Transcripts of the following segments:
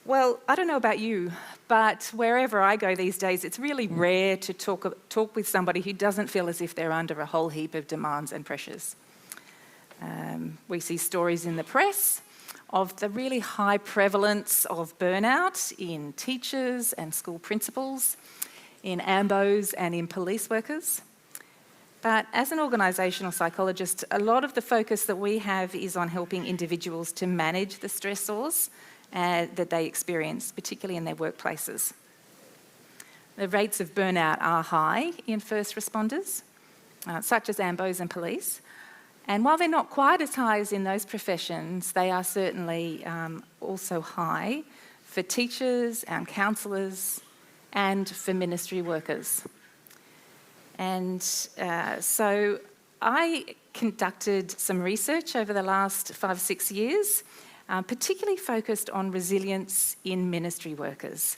Well, I don't know about you, but wherever I go these days, it's really rare to talk with somebody who doesn't feel as if they're under a whole heap of demands and pressures. We see stories in the press of the really high prevalence of burnout in teachers and school principals, in AMBOs and in police workers. But as an organisational psychologist, a lot of the focus that we have is on helping individuals to manage the stressors that they experience, particularly in their workplaces. The rates of burnout are high in first responders, such as AMBOs and police. And while they're not quite as high as in those professions, they are certainly also high for teachers and counsellors and for ministry workers. And so I conducted some research over the last 5 or 6 years, particularly focused on resilience in ministry workers,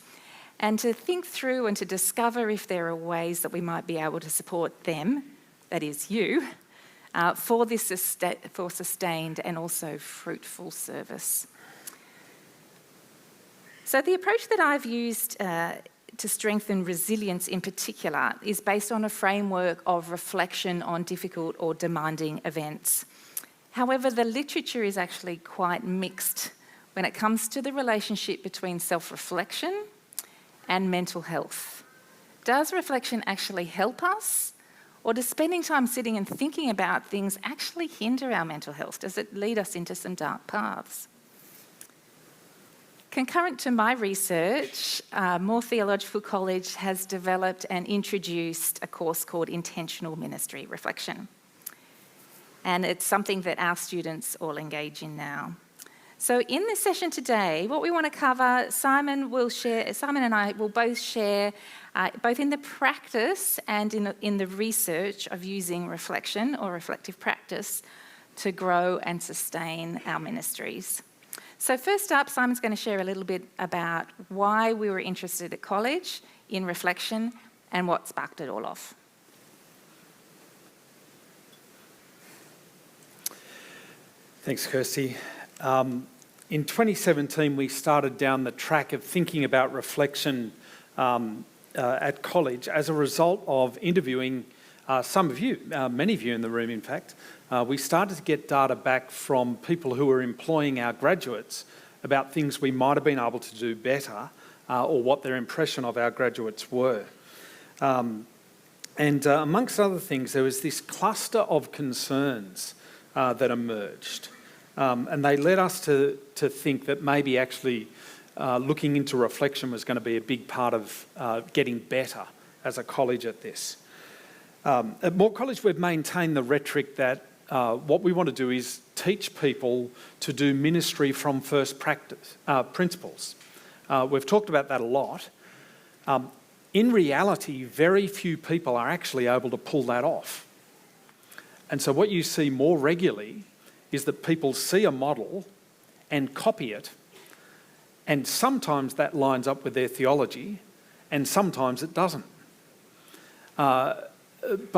and to think through and to discover if there are ways that we might be able to support them, that is you, for sustained and also fruitful service. So the approach that I've used to strengthen resilience in particular is based on a framework of reflection on difficult or demanding events. However, the literature is actually quite mixed when it comes to the relationship between self-reflection and mental health. Does reflection actually help us? Or does spending time sitting and thinking about things actually hinder our mental health? Does it lead us into some dark paths? Concurrent to my research, Moore Theological College has developed and introduced a course called Intentional Ministry Reflection. And it's something that our students all engage in now. So in this session today, what we want to cover, Simon and I will both share, both in the practice and in the research of using reflection or reflective practice to grow and sustain our ministries. So first up, Simon's going to share a little bit about why we were interested at college in reflection and what sparked it all off. Thanks, Kirsty. In 2017, we started down the track of thinking about reflection at college as a result of interviewing some of you, many of you in the room, in fact. We started to get data back from people who were employing our graduates about things we might have been able to do better or what their impression of our graduates were. And amongst other things, there was this cluster of concerns that emerged. And they led us to think that maybe actually looking into reflection was going to be a big part of getting better as a college at this. At Moore College, we've maintained the rhetoric that what we want to do is teach people to do ministry from first principles. We've talked about that a lot. In reality, very few people are actually able to pull that off. And so what you see more regularly is that people see a model and copy it, and sometimes that lines up with their theology, and sometimes it doesn't. But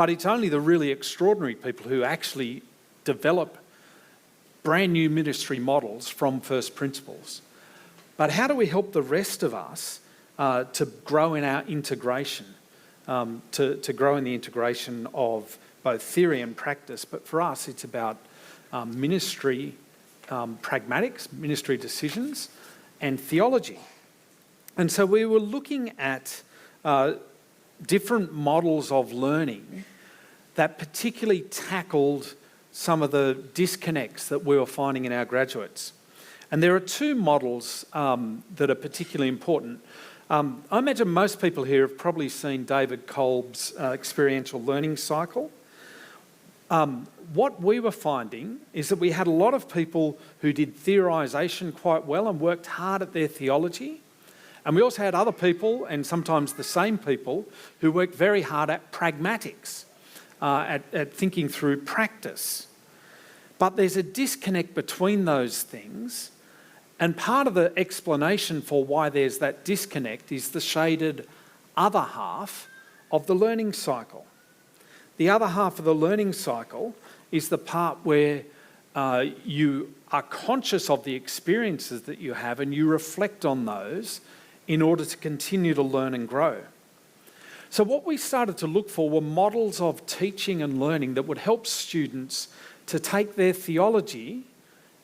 it's only the really extraordinary people who actually develop brand new ministry models from first principles. But how do we help the rest of us to grow in our integration, to grow in the integration of both theory and practice? But for us, it's about ministry pragmatics, ministry decisions, and theology. And so we were looking at different models of learning that particularly tackled some of the disconnects that we were finding in our graduates. And there are two models that are particularly important. I imagine most people here have probably seen David Kolb's experiential learning cycle. What we were finding is that we had a lot of people who did theorisation quite well and worked hard at their theology. And we also had other people, and sometimes the same people, who worked very hard at pragmatics, at thinking through practice. But there's a disconnect between those things, and part of the explanation for why there's that disconnect is the shaded other half of the learning cycle. The other half of the learning cycle is the part where you are conscious of the experiences that you have and you reflect on those in order to continue to learn and grow. So what we started to look for were models of teaching and learning that would help students to take their theology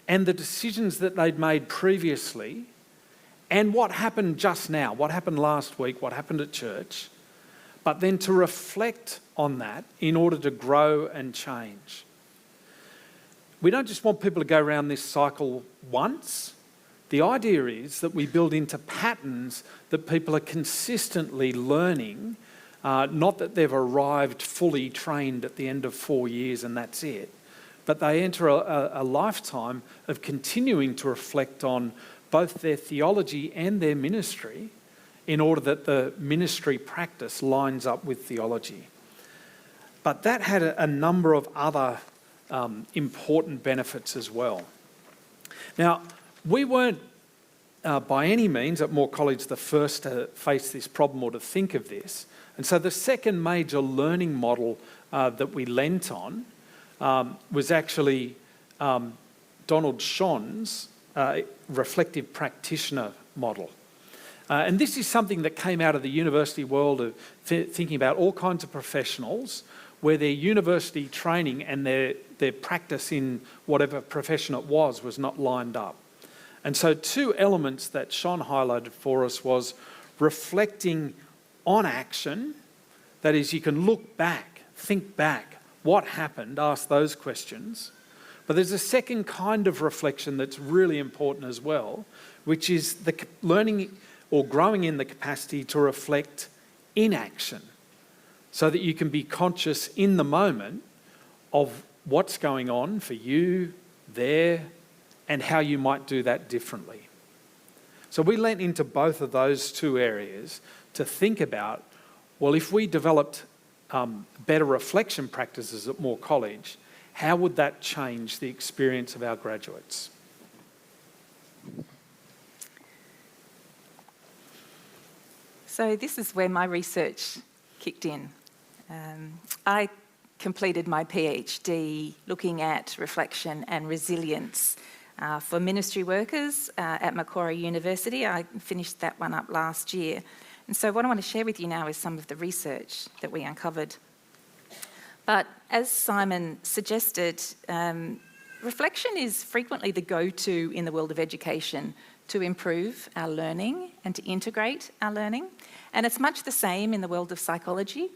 and the decisions that they'd made previously and what happened just now, what happened last week, what happened at church, but then to reflect on that in order to grow and change. We don't just want people to go around this cycle once. The idea is that we build into patterns that people are consistently learning, not that they've arrived fully trained at the end of 4 years and that's it, but they enter a lifetime of continuing to reflect on both their theology and their ministry in order that the ministry practice lines up with theology. But that had a number of other important benefits as well. Now, we weren't by any means at Moore College the first to face this problem or to think of this. And so the second major learning model that we lent on was actually Donald Schon's reflective practitioner model. And this is something that came out of the university world of thinking about all kinds of professionals where their university training and their practice in whatever profession it was not lined up. And so two elements that Sean highlighted for us was reflecting on action, that is, you can look back, think back, what happened, ask those questions. But there's a second kind of reflection that's really important as well, which is the learning or growing in the capacity to reflect in action, so that you can be conscious in the moment of what's going on for you there and how you might do that differently. So we lent into both of those two areas to think about, well, if we developed better reflection practices at Moore College, how would that change the experience of our graduates? So this is where my research kicked in. I completed my PhD looking at reflection and resilience for ministry workers at Macquarie University. I finished that one up last year. And so what I want to share with you now is some of the research that we uncovered. But as Simon suggested, reflection is frequently the go-to in the world of education to improve our learning and to integrate our learning. And it's much the same in the world of psychology.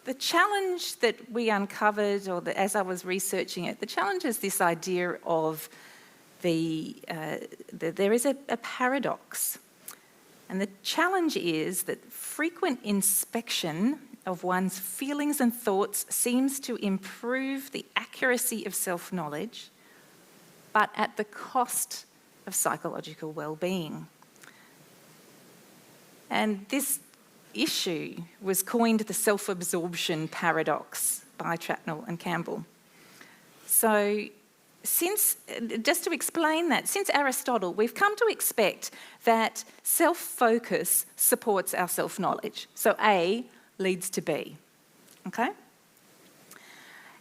The challenge that we uncovered, as I was researching it, the challenge is this idea of there is a paradox. And the challenge is that frequent inspection of one's feelings and thoughts seems to improve the accuracy of self-knowledge, but at the cost of psychological well-being. And this issue was coined the self-absorption paradox by Trapnell and Campbell. So just to explain that, since Aristotle, we've come to expect that self-focus supports our self-knowledge. So A leads to B, okay?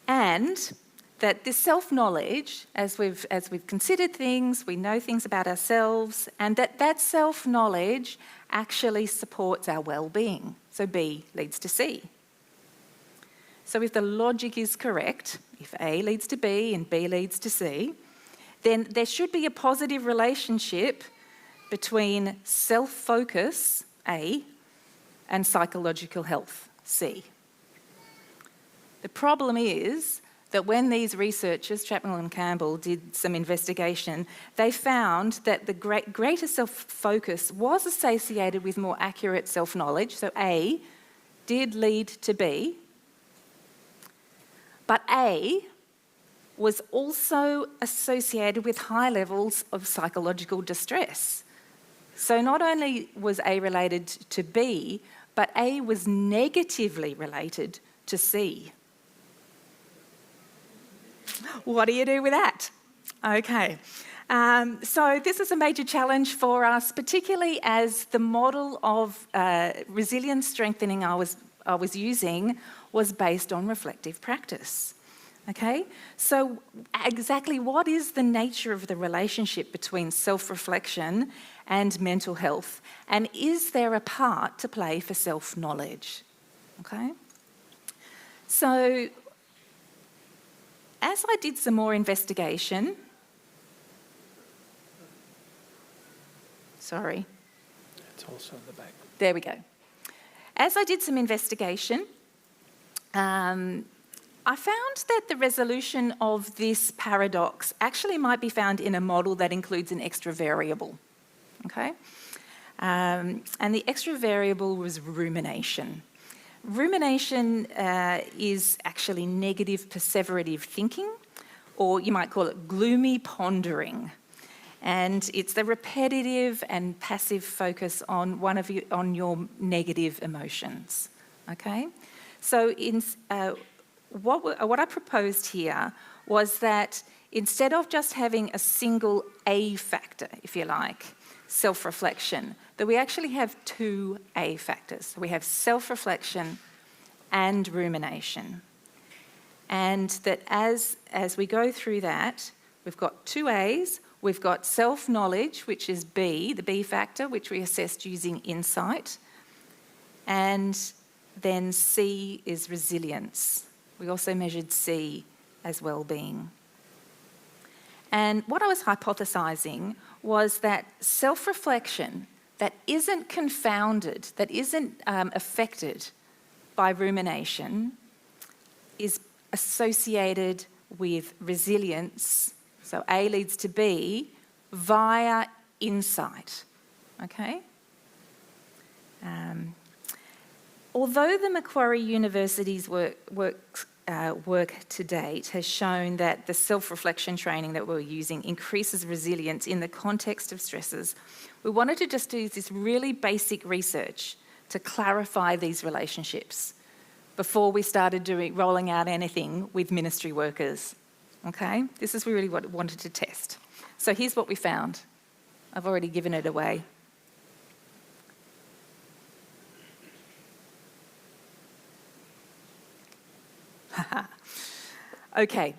And that this self-knowledge, as we've considered things, we know things about ourselves, and that self-knowledge actually supports our well-being. So B leads to C. So if the logic is correct, if A leads to B and B leads to C, then there should be a positive relationship between self-focus, A, and psychological health, C. The problem is that when these researchers, Trapnell and Campbell, did some investigation, they found that the greater self-focus was associated with more accurate self-knowledge, so A did lead to B, but A was also associated with high levels of psychological distress. So not only was A related to B, but A was negatively related to C. What do you do with that? Okay, so this is a major challenge for us, particularly as the model of resilience strengthening I was using was based on reflective practice. Okay, so exactly what is the nature of the relationship between self-reflection and mental health? And is there a part to play for self-knowledge? Okay, so as I did some more investigation, sorry. It's also in the back. There we go. As I did some investigation, I found that the resolution of this paradox actually might be found in a model that includes an extra variable, okay? And the extra variable was rumination. Rumination is actually negative perseverative thinking, or you might call it gloomy pondering. And it's the repetitive and passive focus on on your negative emotions, okay? So what I proposed here was that instead of just having a single A factor, if you like, self-reflection, that we actually have two A factors. We have self-reflection and rumination. And that as we go through that, we've got two A's. We've got self-knowledge, which is B, the B factor, which we assessed using insight. And then C is resilience. We also measured C as well-being. And what I was hypothesising was that self-reflection that isn't confounded, that isn't affected by rumination, is associated with resilience, so A leads to B, via insight, okay? Although the Macquarie University's work to date has shown that the self-reflection training that we're using increases resilience in the context of stresses, we wanted to just do this really basic research to clarify these relationships before we started rolling out anything with ministry workers, okay? This is really what we wanted to test. So here's what we found. I've already given it away. Okay,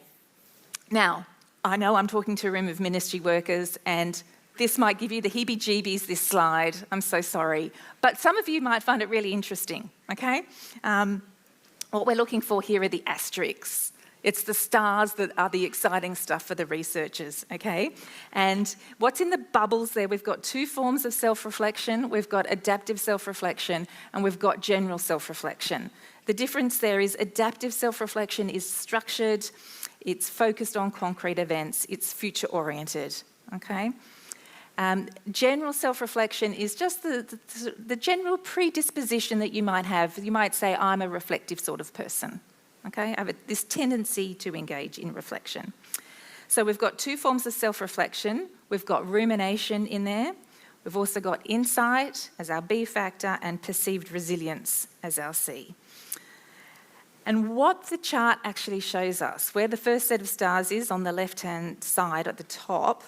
now, I know I'm talking to a room of ministry workers and this might give you the heebie-jeebies, this slide. I'm so sorry. But some of you might find it really interesting, okay? What we're looking for here are the asterisks. It's the stars that are the exciting stuff for the researchers, okay? And what's in the bubbles there, we've got two forms of self-reflection. We've got adaptive self-reflection and we've got general self-reflection. The difference there is adaptive self-reflection is structured, it's focused on concrete events, it's future-oriented, okay? General self-reflection is just the general predisposition that you might have. You might say, I'm a reflective sort of person, okay? I have this tendency to engage in reflection. So we've got two forms of self-reflection. We've got rumination in there. We've also got insight as our B factor and perceived resilience as our C. And what the chart actually shows us, where the first set of stars is on the left-hand side at the top,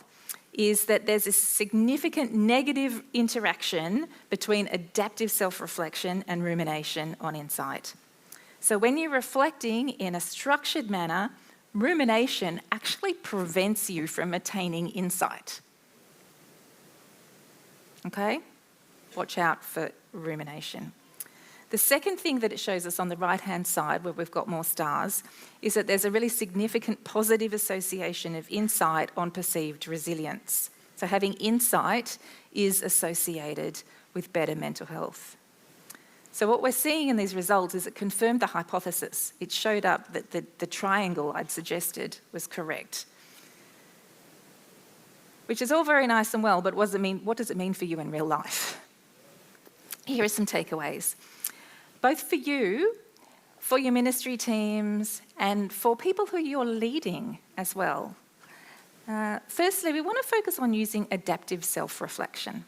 is that there's a significant negative interaction between adaptive self-reflection and rumination on insight. So when you're reflecting in a structured manner, rumination actually prevents you from attaining insight. Okay? Watch out for rumination. The second thing that it shows us on the right-hand side, where we've got more stars, is that there's a really significant positive association of insight on perceived resilience. So having insight is associated with better mental health. So what we're seeing in these results is it confirmed the hypothesis. It showed up that the triangle I'd suggested was correct. Which is all very nice and well, but what does it mean for you in real life? Here are some takeaways. Both for you, for your ministry teams, and for people who you're leading as well. Firstly, we want to focus on using adaptive self-reflection.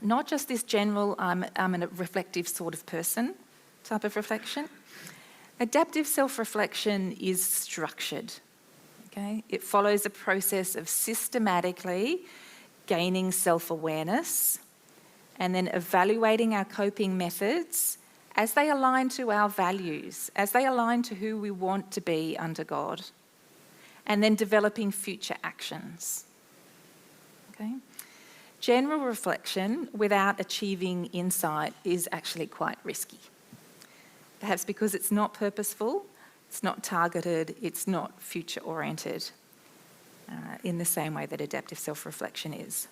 Not just this general, I'm a reflective sort of person type of reflection. Adaptive self-reflection is structured, okay? It follows a process of systematically gaining self-awareness and then evaluating our coping methods as they align to our values, as they align to who we want to be under God, and then developing future actions. Okay? General reflection without achieving insight is actually quite risky. Perhaps because it's not purposeful, it's not targeted, it's not future-oriented in the same way that adaptive self-reflection is.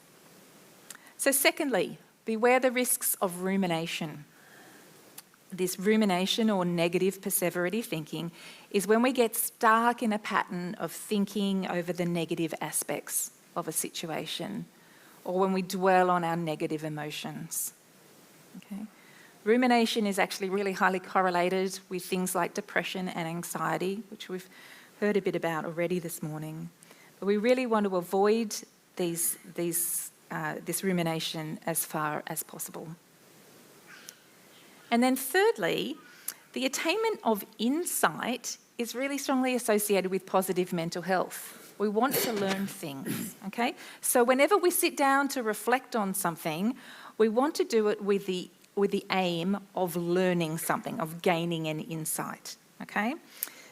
So secondly, beware the risks of rumination. This rumination or negative perseverative thinking is when we get stuck in a pattern of thinking over the negative aspects of a situation, or when we dwell on our negative emotions. Okay? Rumination is actually really highly correlated with things like depression and anxiety, which we've heard a bit about already this morning. But we really want to avoid this rumination as far as possible. And then thirdly, the attainment of insight is really strongly associated with positive mental health. We want to learn things, okay? So whenever we sit down to reflect on something, we want to do it with the aim of learning something, of gaining an insight, okay?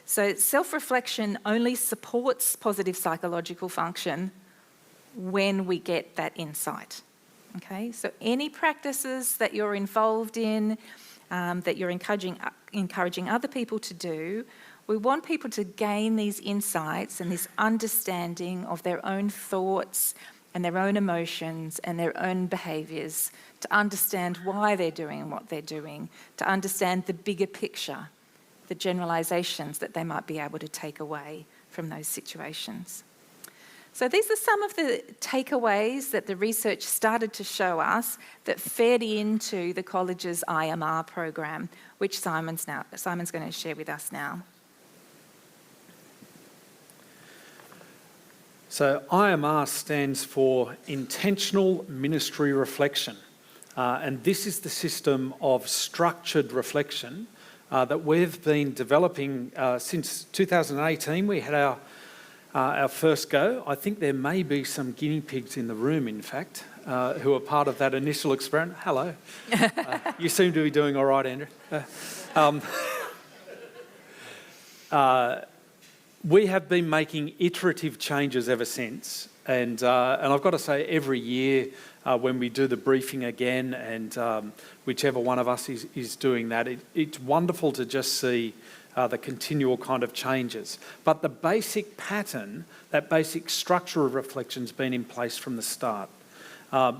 So self-reflection only supports positive psychological function when we get that insight, okay? So any practices that you're involved in, that you're encouraging other people to do, we want people to gain these insights and this understanding of their own thoughts and their own emotions and their own behaviours, to understand why they're doing what they're doing, to understand the bigger picture, the generalisations that they might be able to take away from those situations. So these are some of the takeaways that the research started to show us that fed into the college's IMR program, which Simon's going to share with us now. So IMR stands for Intentional Ministry Reflection, and this is the system of structured reflection that we've been developing since 2018. We had our first go. I think there may be some guinea pigs in the room, in fact, who are part of that initial experiment. Hello. You seem to be doing all right, Andrew. We have been making iterative changes ever since, and I've got to say, every year when we do the briefing again, and whichever one of us is doing that, it's wonderful to just see the continual kind of changes. But the basic pattern, that basic structure of reflection has been in place from the start.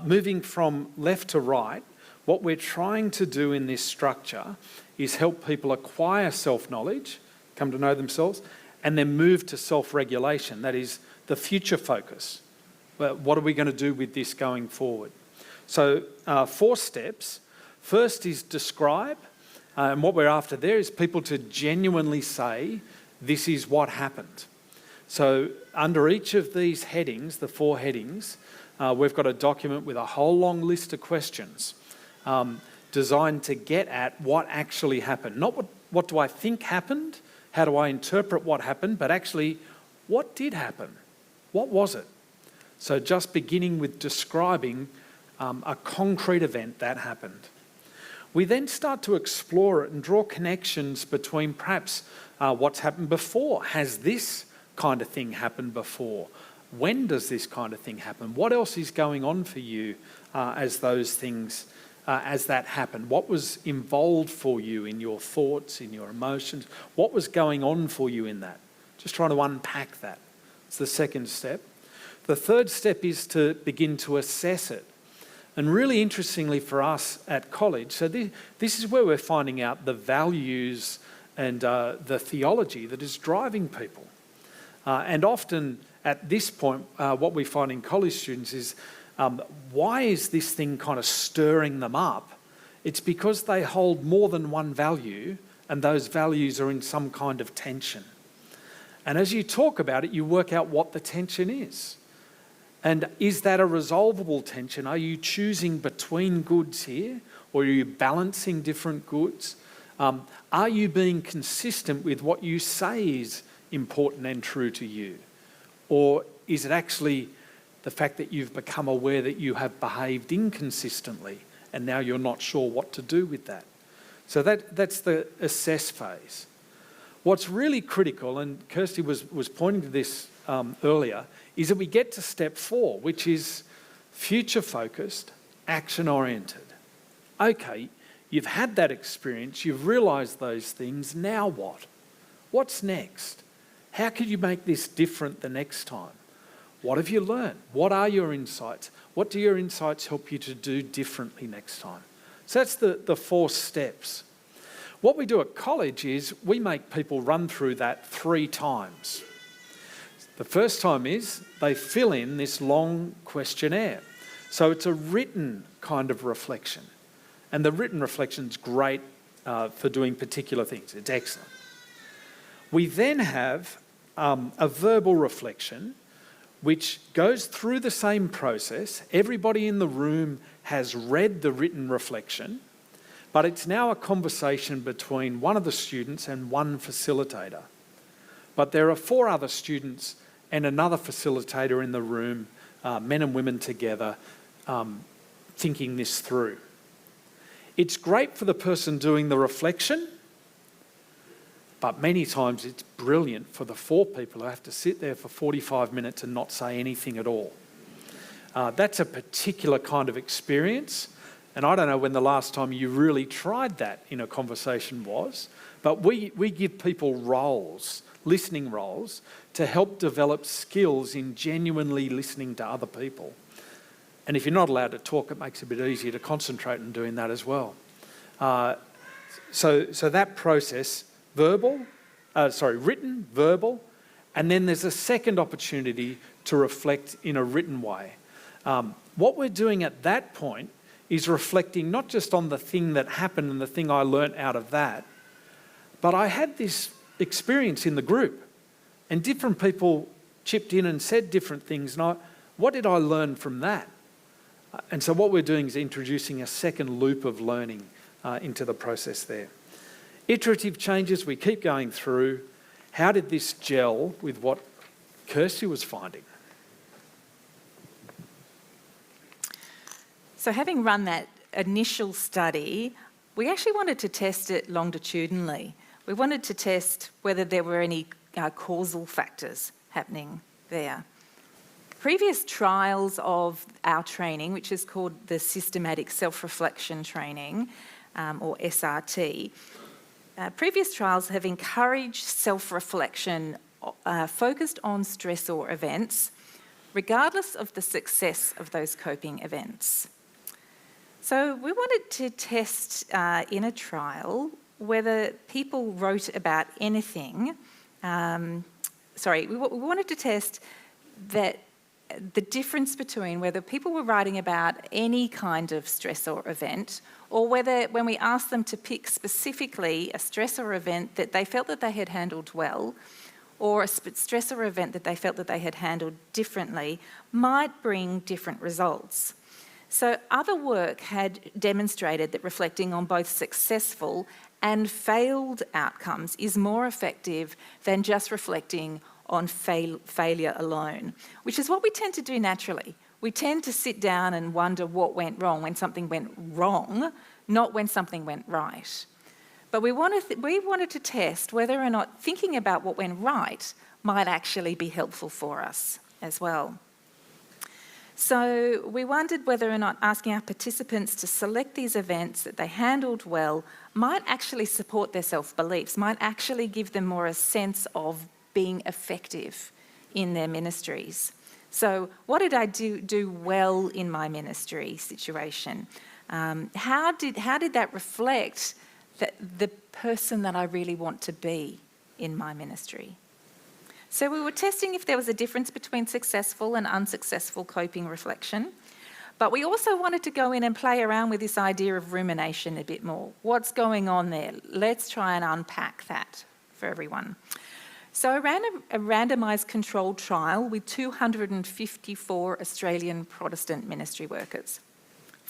Moving from left to right, what we're trying to do in this structure is help people acquire self-knowledge, come to know themselves, and then move to self-regulation. That is the future focus. What are we going to do with this going forward? So 4 steps. First is describe. And what we're after there is people to genuinely say, this is what happened. So under each of these headings, the 4 headings, we've got a document with a whole long list of questions designed to get at what actually happened. Not what do I think happened, how do I interpret what happened, but actually, what did happen? What was it? So just beginning with describing a concrete event that happened. We then start to explore it and draw connections between perhaps what's happened before. Has this kind of thing happened before? When does this kind of thing happen? What else is going on for you as those things, as that happened? What was involved for you in your thoughts, in your emotions? What was going on for you in that? Just trying to unpack that. It's the second step. The third step is to begin to assess it. And really interestingly for us at college, so this is where we're finding out the values and the theology that is driving people. And often at this point, what we find in college students is, why is this thing kind of stirring them up? It's because they hold more than one value, and those values are in some kind of tension. And as you talk about it, you work out what the tension is. And is that a resolvable tension? Are you choosing between goods here, or are you balancing different goods? Are you being consistent with what you say is important and true to you? Or is it actually the fact that you've become aware that you have behaved inconsistently and now you're not sure what to do with that? So that's the assess phase. What's really critical, and Kirsty was pointing to this earlier, is that we get to step 4, which is future-focused, action-oriented. Okay, you've had that experience, you've realised those things, now what? What's next? How could you make this different the next time? What have you learned? What are your insights? What do your insights help you to do differently next time? So that's the 4 steps. What we do at college is we make people run through that 3 times. The first time is they fill in this long questionnaire. So it's a written kind of reflection. And the written reflection's great for doing particular things. It's excellent. We then have a verbal reflection which goes through the same process. Everybody in the room has read the written reflection, but it's now a conversation between one of the students and one facilitator. But there are 4 other students and another facilitator in the room, men and women together, thinking this through. It's great for the person doing the reflection, but many times it's brilliant for the 4 people who have to sit there for 45 minutes and not say anything at all. That's a particular kind of experience, and I don't know when the last time you really tried that in a conversation was, but we give people roles, listening roles, to help develop skills in genuinely listening to other people. And if you're not allowed to talk, it makes it a bit easier to concentrate on doing that as well. So that process, written, verbal, and then there's a second opportunity to reflect in a written way. What we're doing at that point is reflecting not just on the thing that happened and the thing I learnt out of that, but I had this experience in the group and different people chipped in and said different things. And what did I learn from that? And so what we're doing is introducing a second loop of learning into the process there. Iterative changes, we keep going through. How did this gel with what Kirsty was finding? So having run that initial study, we actually wanted to test it longitudinally. We wanted to test whether there were any causal factors happening there. Previous trials of our training, which is called the Systematic Self-Reflection Training, or SRT, previous trials have encouraged self-reflection focused on stressor events, regardless of the success of those coping events. So we wanted to test in a trial whether people wrote about anything. We wanted to test that the difference between whether people were writing about any kind of stressor event, or whether when we asked them to pick specifically a stressor event that they felt that they had handled well, or a stressor event that they felt that they had handled differently, might bring different results. So other work had demonstrated that reflecting on both successful and failed outcomes is more effective than just reflecting on failure alone, which is what we tend to do naturally. We tend to sit down and wonder what went wrong when something went wrong, not when something went right. But we wanted to test whether or not thinking about what went right might actually be helpful for us as well. So we wondered whether or not asking our participants to select these events that they handled well might actually support their self-beliefs, might actually give them more a sense of being effective in their ministries. So what did I do well in my ministry situation? How did that reflect the person that I really want to be in my ministry? So we were testing if there was a difference between successful and unsuccessful coping reflection, but we also wanted to go in and play around with this idea of rumination a bit more. What's going on there? Let's try and unpack that for everyone. So I ran a randomised controlled trial with 254 Australian Protestant ministry workers.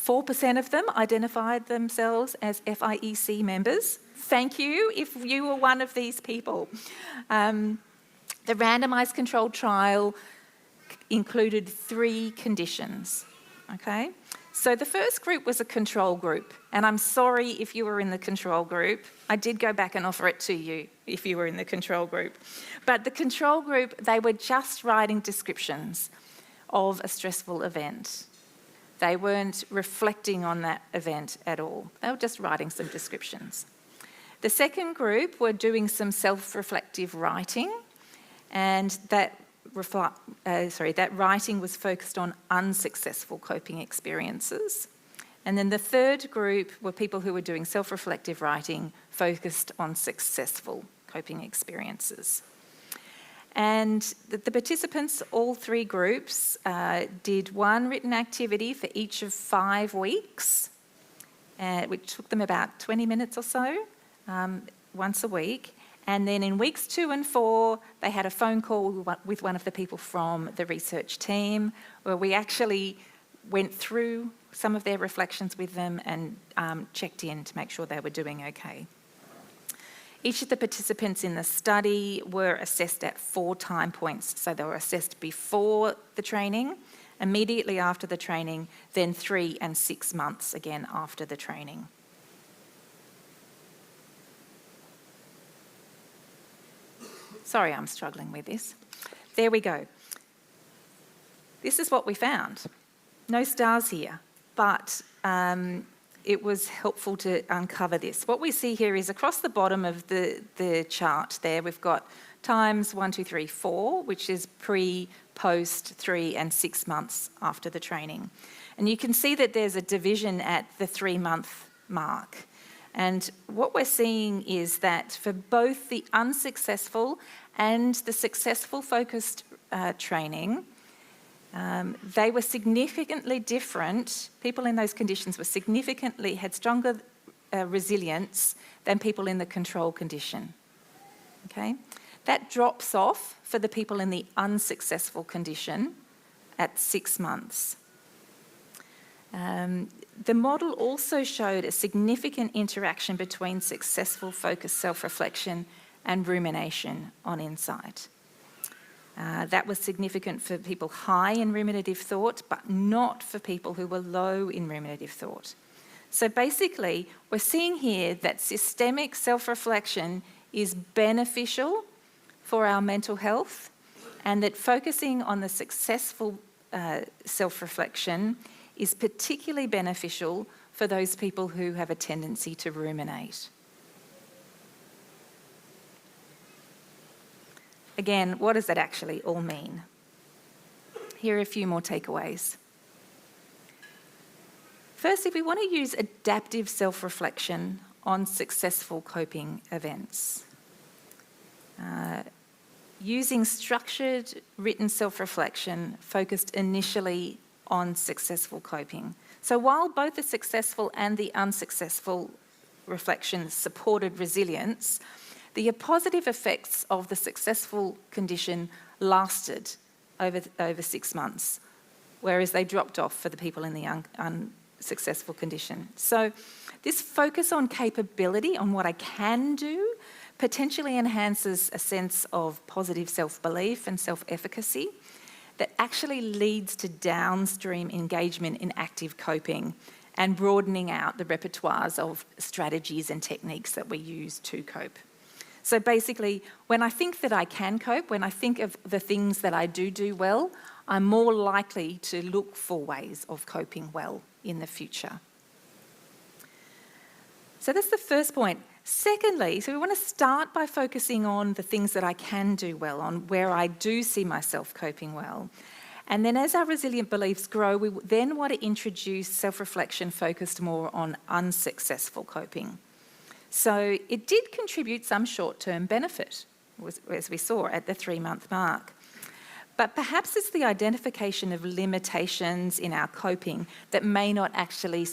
4% of them identified themselves as FIEC members. Thank you if you were one of these people. The randomised controlled trial included 3 conditions, okay? So the first group was a control group, and I'm sorry if you were in the control group. I did go back and offer it to you if you were in the control group. But the control group, they were just writing descriptions of a stressful event. They weren't reflecting on that event at all. They were just writing some descriptions. The second group were doing some self-reflective writing, and that writing was focused on unsuccessful coping experiences. And then the third group were people who were doing self-reflective writing focused on successful coping experiences. And the participants, all three groups, did one written activity for each of 5 weeks, which took them about 20 minutes or so, once a week. And then in weeks 2 and 4, they had a phone call with one of the people from the research team, where we actually went through some of their reflections with them and checked in to make sure they were doing okay. Each of the participants in the study were assessed at 4 time points. So they were assessed before the training, immediately after the training, then 3 and 6 months again after the training. Sorry, I'm struggling with this. There we go. This is what we found. No stars here, but it was helpful to uncover this. What we see here is across the bottom of the chart there, we've got times 1, 2, 3, 4, which is pre, post, 3 and 6 months after the training. And you can see that there's a division at the 3-month mark. And what we're seeing is that for both the unsuccessful and the successful focused training, they were significantly different. People in those conditions had stronger resilience than people in the control condition. Okay? That drops off for the people in the unsuccessful condition at 6 months. The model also showed a significant interaction between successful focused self-reflection and rumination on insight. That was significant for people high in ruminative thought, but not for people who were low in ruminative thought. So basically, we're seeing here that systemic self-reflection is beneficial for our mental health, and that focusing on the successful self-reflection is particularly beneficial for those people who have a tendency to ruminate. Again, what does that actually all mean? Here are a few more takeaways. Firstly, we want to use adaptive self-reflection on successful coping events. Using structured written self-reflection focused initially on successful coping. So while both the successful and the unsuccessful reflections supported resilience, the positive effects of the successful condition lasted over 6 months, whereas they dropped off for the people in the unsuccessful condition. So this focus on capability, on what I can do, potentially enhances a sense of positive self-belief and self-efficacy that actually leads to downstream engagement in active coping and broadening out the repertoires of strategies and techniques that we use to cope. So basically, when I think that I can cope, when I think of the things that I do well, I'm more likely to look for ways of coping well in the future. So that's the first point. Secondly, so we want to start by focusing on the things that I can do well, on where I do see myself coping well. And then as our resilient beliefs grow, we then want to introduce self-reflection focused more on unsuccessful coping. So it did contribute some short-term benefit, as we saw at the 3-month mark. But perhaps it's the identification of limitations in our coping that may not actually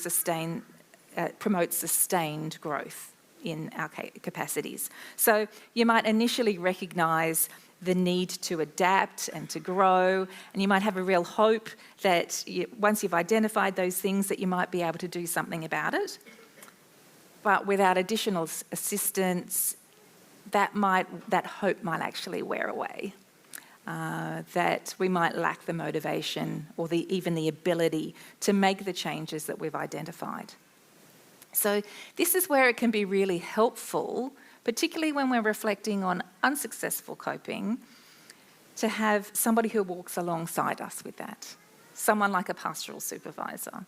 promote sustained growth in our capacities. So you might initially recognise the need to adapt and to grow, and you might have a real hope that once you've identified those things that you might be able to do something about it. But without additional assistance, that hope might actually wear away. that we might lack the motivation or even the ability to make the changes that we've identified. So this is where it can be really helpful, particularly when we're reflecting on unsuccessful coping, to have somebody who walks alongside us with that, someone like a pastoral supervisor.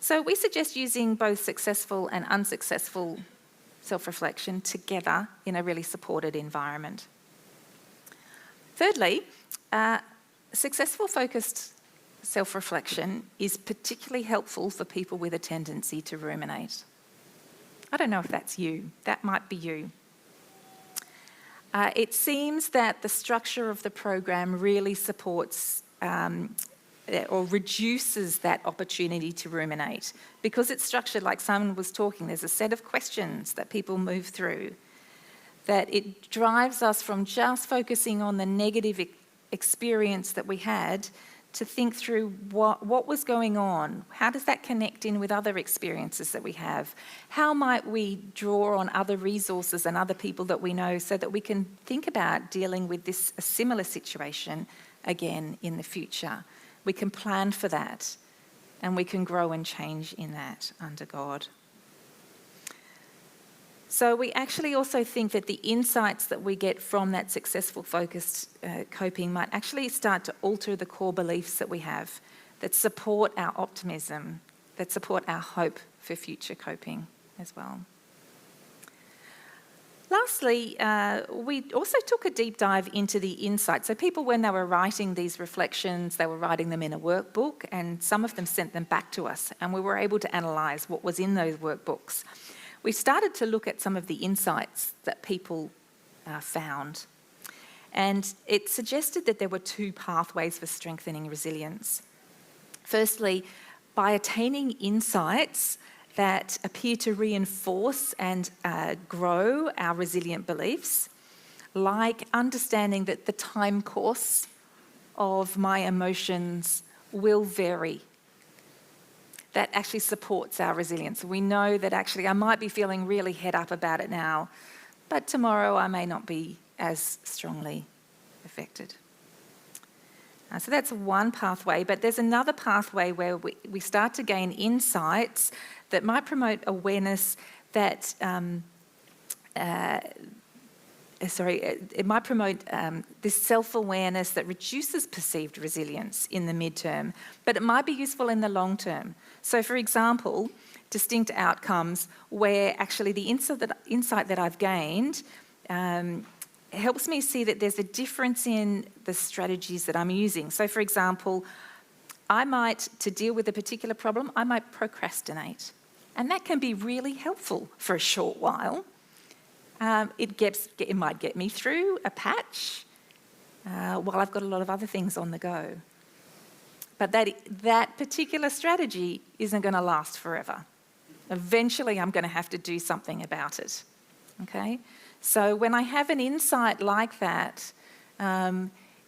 So we suggest using both successful and unsuccessful self-reflection together in a really supported environment. Thirdly, successful focused self-reflection is particularly helpful for people with a tendency to ruminate. I don't know if that's you. That might be you. It seems that the structure of the program really supports or reduces that opportunity to ruminate. Because it's structured like Simon was talking, there's a set of questions that people move through, that it drives us from just focusing on the negative experience that we had to think through what was going on. How does that connect in with other experiences that we have? How might we draw on other resources and other people that we know so that we can think about dealing with a similar situation again in the future? We can plan for that, and we can grow and change in that under God. So we actually also think that the insights that we get from that successful focused coping might actually start to alter the core beliefs that we have that support our optimism, that support our hope for future coping as well. Lastly, we also took a deep dive into the insights. So people, when they were writing these reflections, they were writing them in a workbook, and some of them sent them back to us, and we were able to analyse what was in those workbooks. We started to look at some of the insights that people found, and it suggested that there were two pathways for strengthening resilience. Firstly, by attaining insights that appear to reinforce and grow our resilient beliefs, like understanding that the time course of my emotions will vary. That actually supports our resilience. We know that actually I might be feeling really head up about it now, but tomorrow I may not be as strongly affected. So that's one pathway, but there's another pathway where we start to gain insights that might promote awareness that, it might promote this self-awareness that reduces perceived resilience in the midterm, but it might be useful in the long term. So for example, distinct outcomes where actually the insight that I've gained helps me see that there's a difference in the strategies that I'm using. So for example, to deal with a particular problem, I might procrastinate. And that can be really helpful for a short while. It might get me through a patch while I've got a lot of other things on the go. But that particular strategy isn't going to last forever. Eventually, I'm going to have to do something about it. Okay? So when I have an insight like that,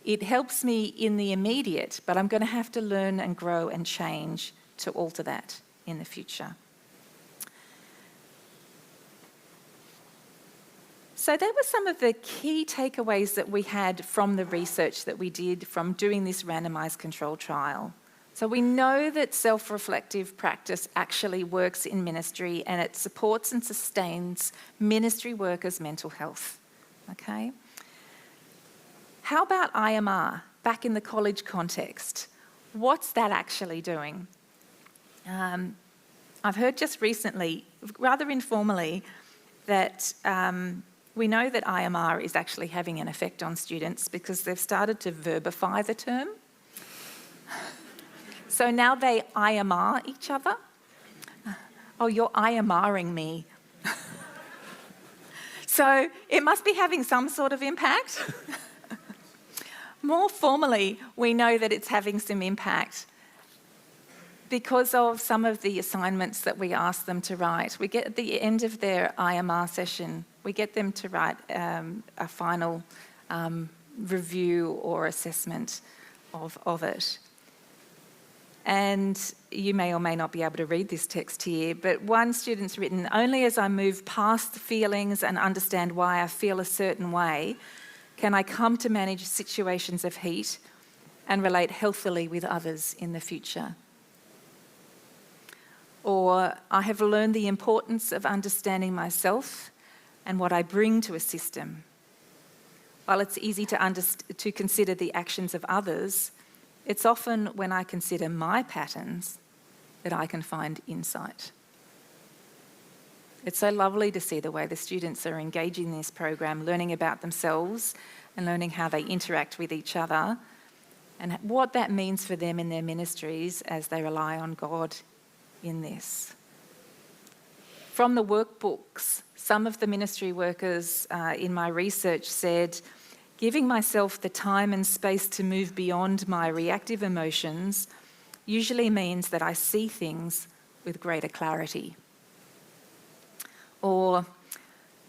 it helps me in the immediate, but I'm going to have to learn and grow and change to alter that in the future. So that were some of the key takeaways that we had from the research that we did from doing this randomised controlled trial. So we know that self-reflective practice actually works in ministry, and it supports and sustains ministry workers' mental health. Okay? How about IMR, back in the college context? What's that actually doing? I've heard just recently, rather informally, that we know that IMR is actually having an effect on students because they've started to verbify the term. So now they IMR each other. Oh, you're IMRing me. So it must be having some sort of impact. More formally, we know that it's having some impact because of some of the assignments that we ask them to write. We get at the end of their IMR session, we get them to write a final review or assessment of it. And you may or may not be able to read this text here, but one student's written, "Only as I move past the feelings and understand why I feel a certain way, Can I come to manage situations of heat and relate healthily with others in the future? Or I have learned the importance of understanding myself and what I bring to a system. While it's easy to consider the actions of others, it's often when I consider my patterns that I can find insight. It's so lovely to see the way the students are engaging in this program, learning about themselves and learning how they interact with each other and what that means for them in their ministries as they rely on God in this. From the workbooks, some of the ministry workers in my research said, giving myself the time and space to move beyond my reactive emotions usually means that I see things with greater clarity. Or,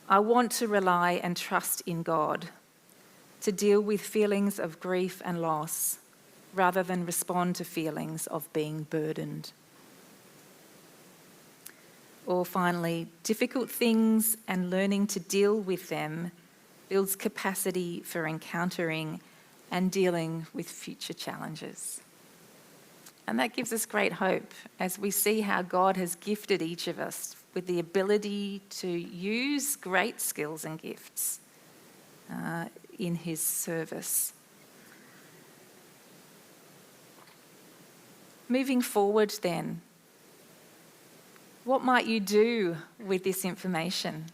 I want to rely and trust in God to deal with feelings of grief and loss rather than respond to feelings of being burdened. Or finally, difficult things and learning to deal with them builds capacity for encountering and dealing with future challenges. And that gives us great hope as we see how God has gifted each of us with the ability to use great skills and gifts in his service. Moving forward then, what might you do with this information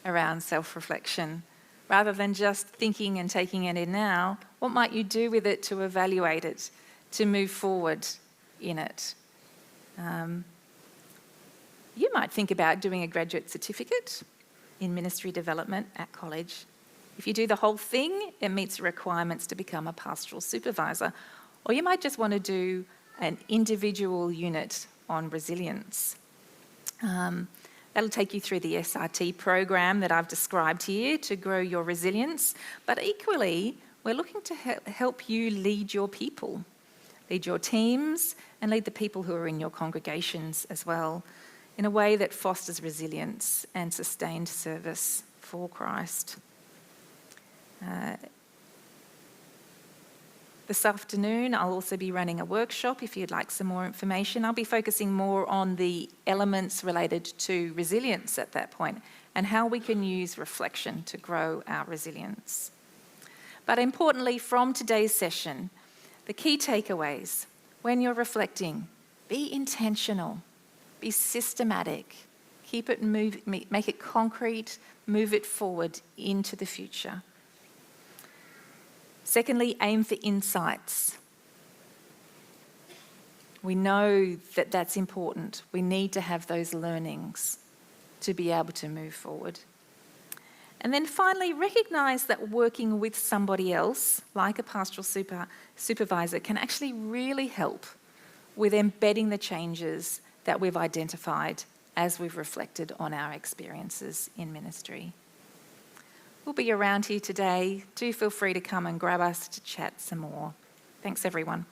around self-reflection? Rather than just thinking and taking it in now, what might you do with it to evaluate it, to move forward in it? You might think about doing a graduate certificate in ministry development at college. If you do the whole thing, it meets the requirements to become a pastoral supervisor. Or you might just want to do an individual unit on resilience. That'll take you through the SRT program that I've described here to grow your resilience. But equally, we're looking to help you lead your people, lead your teams, and lead the people who are in your congregations as well, in a way that fosters resilience and sustained service for Christ. This afternoon, I'll also be running a workshop if you'd like some more information. I'll be focusing more on the elements related to resilience at that point and how we can use reflection to grow our resilience. But importantly, from today's session, the key takeaways, when you're reflecting, be intentional, be systematic, keep it make it concrete, move it forward into the future. Secondly, aim for insights. We know that that's important. We need to have those learnings to be able to move forward. And then finally, recognise that working with somebody else, like a pastoral supervisor, can actually really help with embedding the changes that we've identified as we've reflected on our experiences in ministry. We'll be around here today. Do feel free to come and grab us to chat some more. Thanks, everyone.